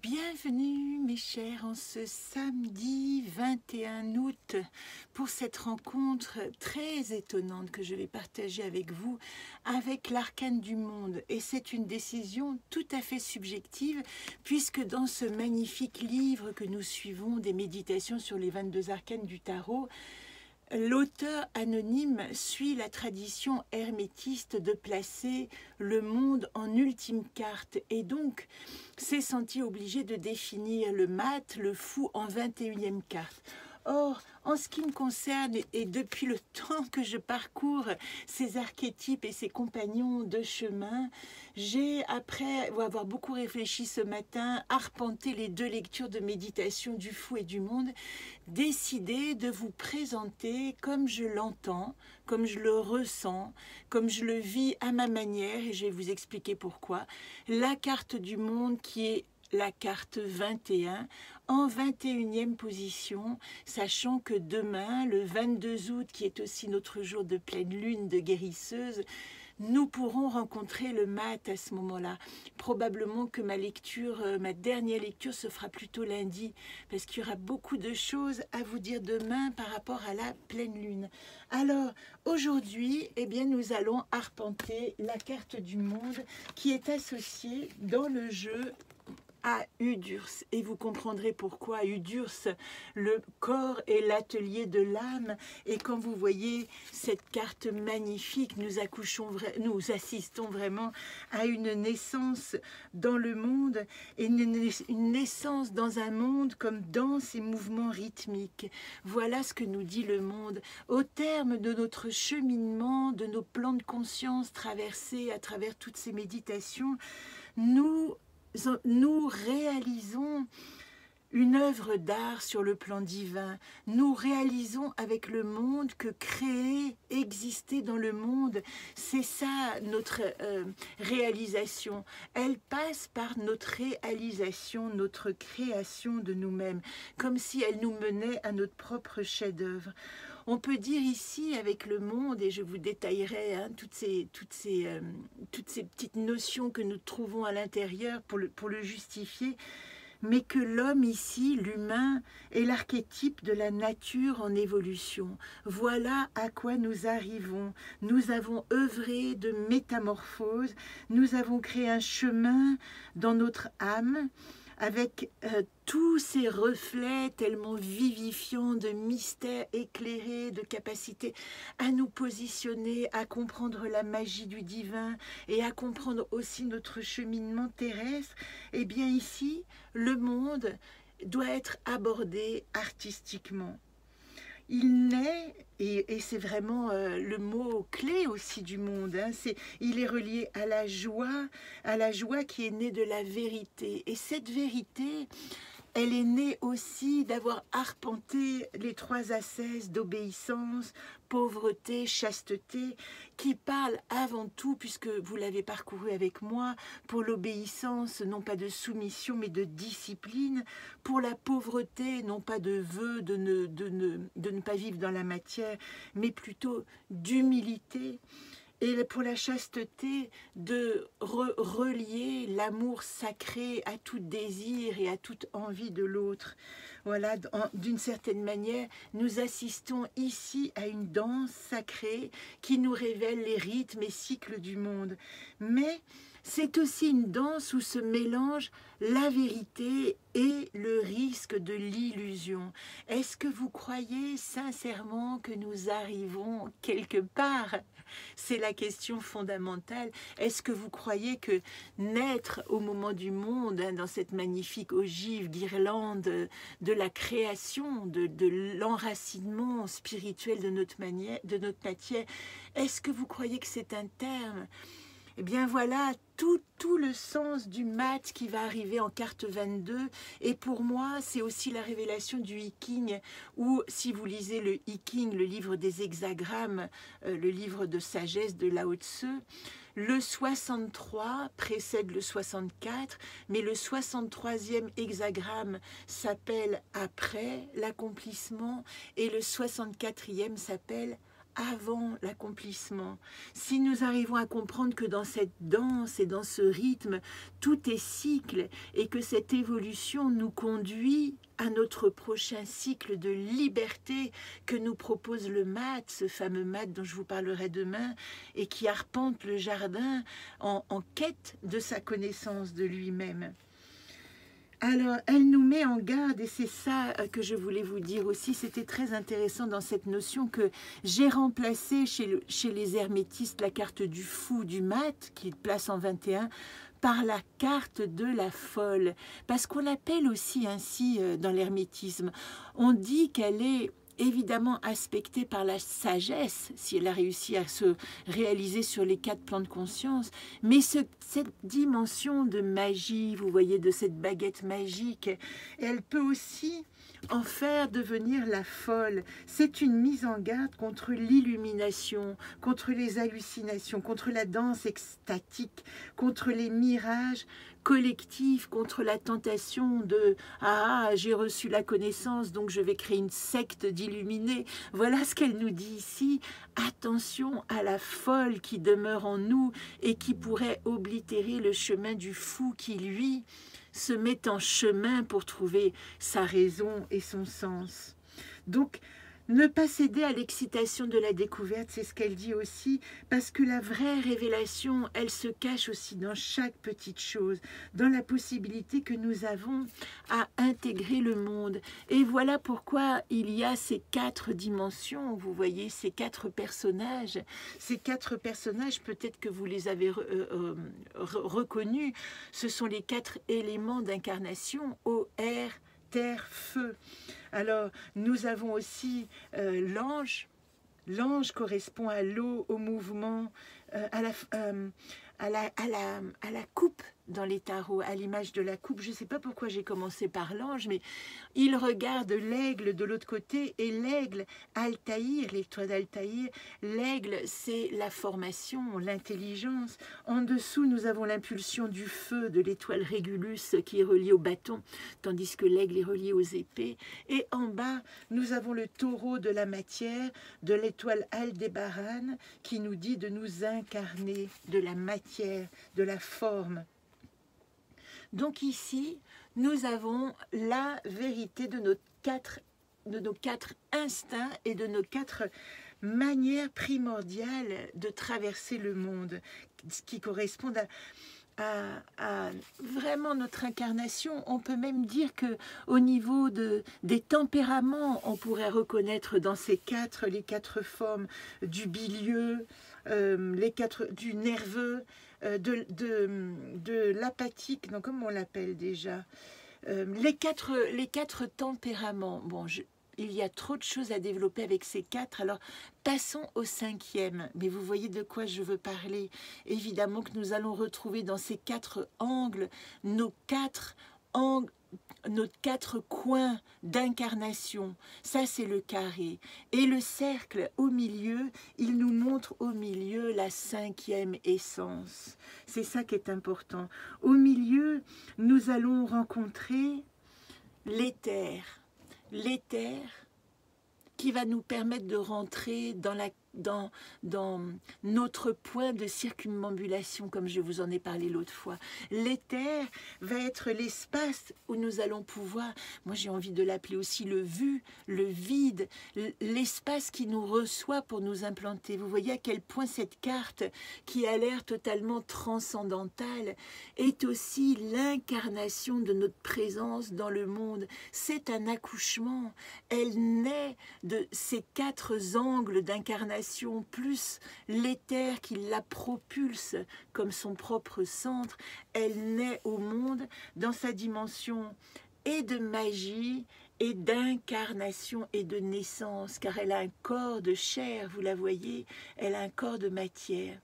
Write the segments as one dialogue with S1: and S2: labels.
S1: Bienvenue mes chers en ce samedi 21 août pour cette rencontre très étonnante que je vais partager avec vous avec l'arcane du monde. Et c'est une décision tout à fait subjective puisque dans ce magnifique livre que nous suivons des méditations sur les 22 arcanes du tarot, l'auteur anonyme suit la tradition hermétiste de placer le monde en ultime carte et donc s'est senti obligé de définir le mat, le fou, en 21e carte. Or, en ce qui me concerne, et depuis le temps que je parcours ces archétypes et ces compagnons de chemin, j'ai, après avoir beaucoup réfléchi ce matin, arpenté les deux lectures de méditation du fou et du monde, décidé de vous présenter comme je l'entends, comme je le ressens, comme je le vis à ma manière, et je vais vous expliquer pourquoi, la carte du monde qui est la carte 21 en 21e position, sachant que demain, le 22 août, qui est aussi notre jour de pleine lune de guérisseuse, nous pourrons rencontrer le mat à ce moment-là. Probablement que ma dernière lecture se fera plutôt lundi, parce qu'il y aura beaucoup de choses à vous dire demain par rapport à la pleine lune. Alors, aujourd'hui, eh bien, nous allons arpenter la carte du monde qui est associée dans le jeu à Udurs, et vous comprendrez pourquoi. Udurs, le corps est l'atelier de l'âme, et quand vous voyez cette carte magnifique, nous assistons vraiment à une naissance dans le monde, et une naissance dans un monde comme danse et mouvement rythmique. Voilà ce que nous dit le monde. Au terme de notre cheminement, de nos plans de conscience traversés à travers toutes ces méditations, nous réalisons une œuvre d'art sur le plan divin. Nous réalisons avec le monde que créer, exister dans le monde, c'est ça notre réalisation. Elle passe par notre réalisation, notre création de nous-mêmes, comme si elle nous menait à notre propre chef-d'œuvre. On peut dire ici avec le monde, et je vous détaillerai toutes ces petites notions que nous trouvons à l'intérieur pour le justifier, mais que l'homme ici, l'humain, est l'archétype de la nature en évolution. Voilà à quoi nous arrivons. Nous avons œuvré de métamorphose, nous avons créé un chemin dans notre âme, avec tous ces reflets tellement vivifiants de mystères éclairés, de capacité à nous positionner, à comprendre la magie du divin et à comprendre aussi notre cheminement terrestre. Eh bien ici, le monde doit être abordé artistiquement. Il naît, et c'est vraiment le mot clé aussi du monde, hein, il est relié à la joie qui est née de la vérité. Et cette vérité, elle est née aussi d'avoir arpenté les trois ascèses d'obéissance, pauvreté, chasteté, qui parlent avant tout, puisque vous l'avez parcouru avec moi, pour l'obéissance, non pas de soumission, mais de discipline, pour la pauvreté, non pas de vœu de ne pas vivre dans la matière, mais plutôt d'humilité. Et pour la chasteté, de relier l'amour sacré à tout désir et à toute envie de l'autre. Voilà, d'une certaine manière, nous assistons ici à une danse sacrée qui nous révèle les rythmes et cycles du monde. Mais c'est aussi une danse où se mélangent la vérité et le risque de l'illusion. Est-ce que vous croyez sincèrement que nous arrivons quelque part ? C'est la question fondamentale. Est-ce que vous croyez que naître au moment du monde, hein, dans cette magnifique ogive, guirlande de la création, de l'enracinement spirituel de notre matière, est-ce que vous croyez que c'est un terme ? Eh bien voilà, tout le sens du mat qui va arriver en carte 22. Et pour moi, c'est aussi la révélation du I Ching, où si vous lisez le I Ching, le livre des hexagrammes, le livre de sagesse de Lao Tse, le 63 précède le 64, mais le 63e hexagramme s'appelle après l'accomplissement et le 64e s'appelle avant l'accomplissement, si nous arrivons à comprendre que dans cette danse et dans ce rythme, tout est cycle et que cette évolution nous conduit à notre prochain cycle de liberté que nous propose le mat, ce fameux mat dont je vous parlerai demain, et qui arpente le jardin en quête de sa connaissance de lui-même. Alors, elle nous met en garde, et c'est ça que je voulais vous dire aussi. C'était très intéressant dans cette notion que j'ai remplacé chez les hermétistes la carte du fou du mat, qui place en 21, par la carte de la folle, parce qu'on l'appelle aussi ainsi dans l'hermétisme. On dit qu'elle est évidemment aspectée par la sagesse, si elle a réussi à se réaliser sur les 4 plans de conscience, mais cette dimension de magie, vous voyez, de cette baguette magique, elle peut aussi en faire devenir la folle. C'est une mise en garde contre l'illumination, contre les hallucinations, contre la danse extatique, contre les mirages collectif, contre la tentation de « Ah, j'ai reçu la connaissance, donc je vais créer une secte d'illuminés ». Voilà ce qu'elle nous dit ici. Attention à la folle qui demeure en nous et qui pourrait oblitérer le chemin du fou qui, lui, se met en chemin pour trouver sa raison et son sens. Donc, ne pas céder à l'excitation de la découverte, c'est ce qu'elle dit aussi, parce que la vraie révélation, elle se cache aussi dans chaque petite chose, dans la possibilité que nous avons à intégrer le monde. Et voilà pourquoi il y a ces 4 dimensions, vous voyez, ces 4 personnages. Ces 4 personnages, peut-être que vous les avez reconnus, ce sont les 4 éléments d'incarnation, eau, air, terre, feu. Alors, nous avons aussi l'ange. L'ange correspond à l'eau, au mouvement, à la coupe dans les tarots, à l'image de la coupe. Je ne sais pas pourquoi j'ai commencé par l'ange, mais il regarde l'aigle de l'autre côté, et l'aigle, Altaïr, l'étoile d'Altaïr, l'aigle, c'est la formation, l'intelligence. En dessous, nous avons l'impulsion du feu de l'étoile Régulus qui est reliée au bâton, tandis que l'aigle est relié aux épées. Et en bas, nous avons le taureau de la matière, de l'étoile Aldébaran, qui nous dit de nous incarner de la matière, de la forme. Donc ici, nous avons la vérité de nos quatre instincts et de nos 4 manières primordiales de traverser le monde, qui correspondent à vraiment notre incarnation. On peut même dire que au niveau des tempéraments, on pourrait reconnaître dans ces les 4 formes du bilieux, du nerveux, de l'apathique, non, comment on l'appelle déjà, les quatre tempéraments. Bon, il y a trop de choses à développer avec ces 4, alors passons au 5e. Mais vous voyez de quoi je veux parler. Évidemment que nous allons retrouver dans ces 4 angles nos 4 coins d'incarnation. Ça, c'est le carré. Et le cercle au milieu, il nous montre au milieu la 5e essence. C'est ça qui est important. Au milieu, nous allons rencontrer l'éther. L'éther qui va nous permettre de rentrer dans notre point de circumambulation, comme je vous en ai parlé l'autre fois. L'éther va être l'espace où nous allons pouvoir, moi j'ai envie de l'appeler aussi le vu, le vide, l'espace qui nous reçoit pour nous implanter. Vous voyez à quel point cette carte, qui a l'air totalement transcendantale, est aussi l'incarnation de notre présence dans le monde. C'est un accouchement. Elle naît de ces 4 angles d'incarnation, plus l'éther qui la propulse comme son propre centre. Elle naît au monde dans sa dimension et de magie et d'incarnation et de naissance, car elle a un corps de chair, vous la voyez, elle a un corps de matière.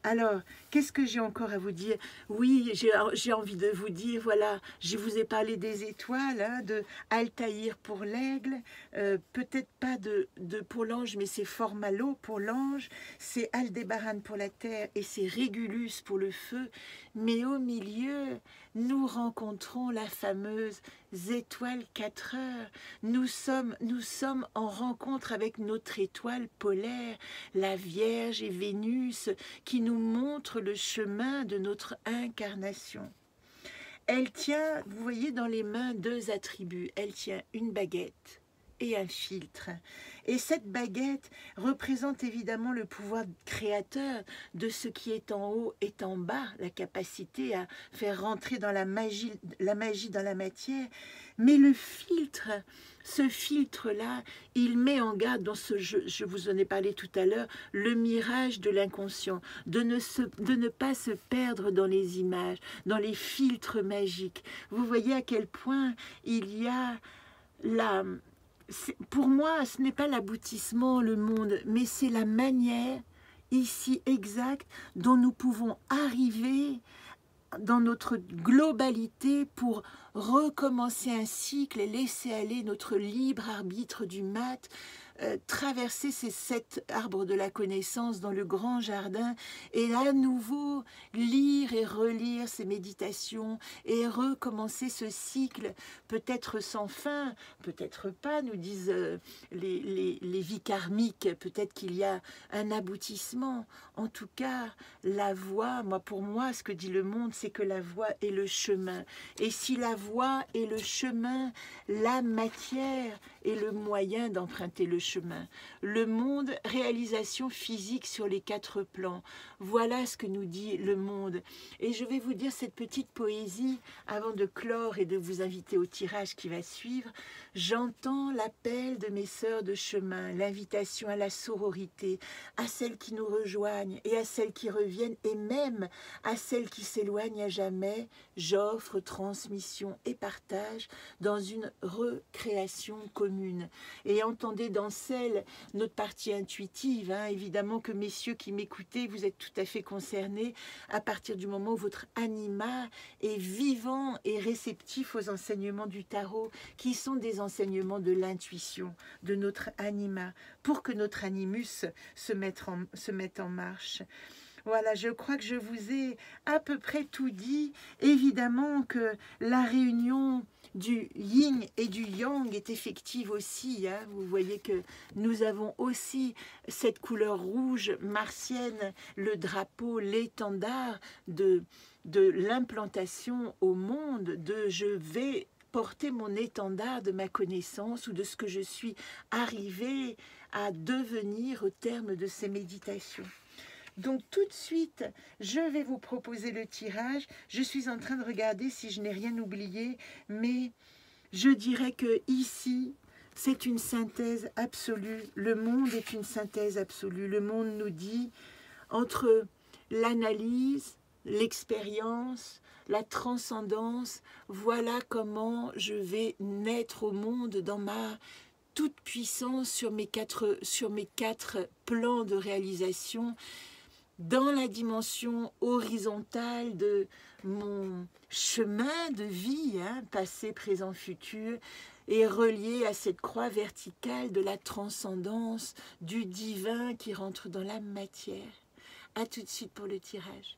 S1: Alors, qu'est-ce que j'ai encore à vous dire? Oui, j'ai envie de vous dire, voilà, je vous ai parlé des étoiles, hein, de Altaïr pour l'aigle, peut-être pas pour l'ange, mais c'est Formalo pour l'ange, c'est Aldébaran pour la terre et c'est Régulus pour le feu. mais au milieu, nous rencontrons la fameuse étoile 4 heures. Nous sommes en rencontre avec notre étoile polaire, la Vierge et Vénus, qui nous montrent le chemin de notre incarnation. Elle tient, vous voyez dans les mains, deux attributs. Elle tient une baguette et un filtre. Et cette baguette représente évidemment le pouvoir créateur de ce qui est en haut et en bas, la capacité à faire rentrer dans la magie dans la matière. Mais le filtre, ce filtre-là, il met en garde, dans ce jeu, je vous en ai parlé tout à l'heure, le mirage de l'inconscient, de ne pas se perdre dans les images, dans les filtres magiques. Vous voyez à quel point il y a la... Pour moi, ce n'est pas l'aboutissement, le monde, mais c'est la manière, ici exacte, dont nous pouvons arriver dans notre globalité pour recommencer un cycle et laisser aller notre libre arbitre du mat, traverser ces 7 arbres de la connaissance dans le grand jardin et à nouveau lire et relire ces méditations et recommencer ce cycle, peut-être sans fin, peut-être pas, nous disent les vies karmiques, peut-être qu'il y a un aboutissement. En tout cas, la voie, pour moi, ce que dit le monde, c'est que la voie est le chemin. Et si la voie est le chemin, la matière est le moyen d'emprunter le chemin. Le monde, réalisation physique sur les 4 plans. Voilà ce que nous dit le monde. Et je vais vous dire cette petite poésie avant de clore et de vous inviter au tirage qui va suivre. J'entends l'appel de mes sœurs de chemin, l'invitation à la sororité, à celles qui nous rejoignent et à celles qui reviennent et même à celles qui s'éloignent à jamais. J'offre transmission et partage dans une recréation commune. Et entendez dans celle, notre partie intuitive, évidemment que messieurs qui m'écoutez, vous êtes tout à fait concernés à partir du moment où votre anima est vivant et réceptif aux enseignements du tarot, qui sont des enseignements de l'intuition, de notre anima, pour que notre animus se mette en marche. Voilà, je crois que je vous ai à peu près tout dit. Évidemment que la réunion du yin et du yang est effective aussi. Vous voyez que nous avons aussi cette couleur rouge martienne, le drapeau, l'étendard de l'implantation au monde, de je vais porter mon étendard de ma connaissance ou de ce que je suis arrivé à devenir au terme de ces méditations. Donc tout de suite, je vais vous proposer le tirage. Je suis en train de regarder si je n'ai rien oublié, mais je dirais que ici, c'est une synthèse absolue. Le monde est une synthèse absolue. Le monde nous dit, entre l'analyse, l'expérience, la transcendance, voilà comment je vais naître au monde dans ma toute puissance sur mes quatre plans de réalisation, dans la dimension horizontale de mon chemin de vie, passé, présent, futur, et relié à cette croix verticale de la transcendance, du divin qui rentre dans la matière. À tout de suite pour le tirage.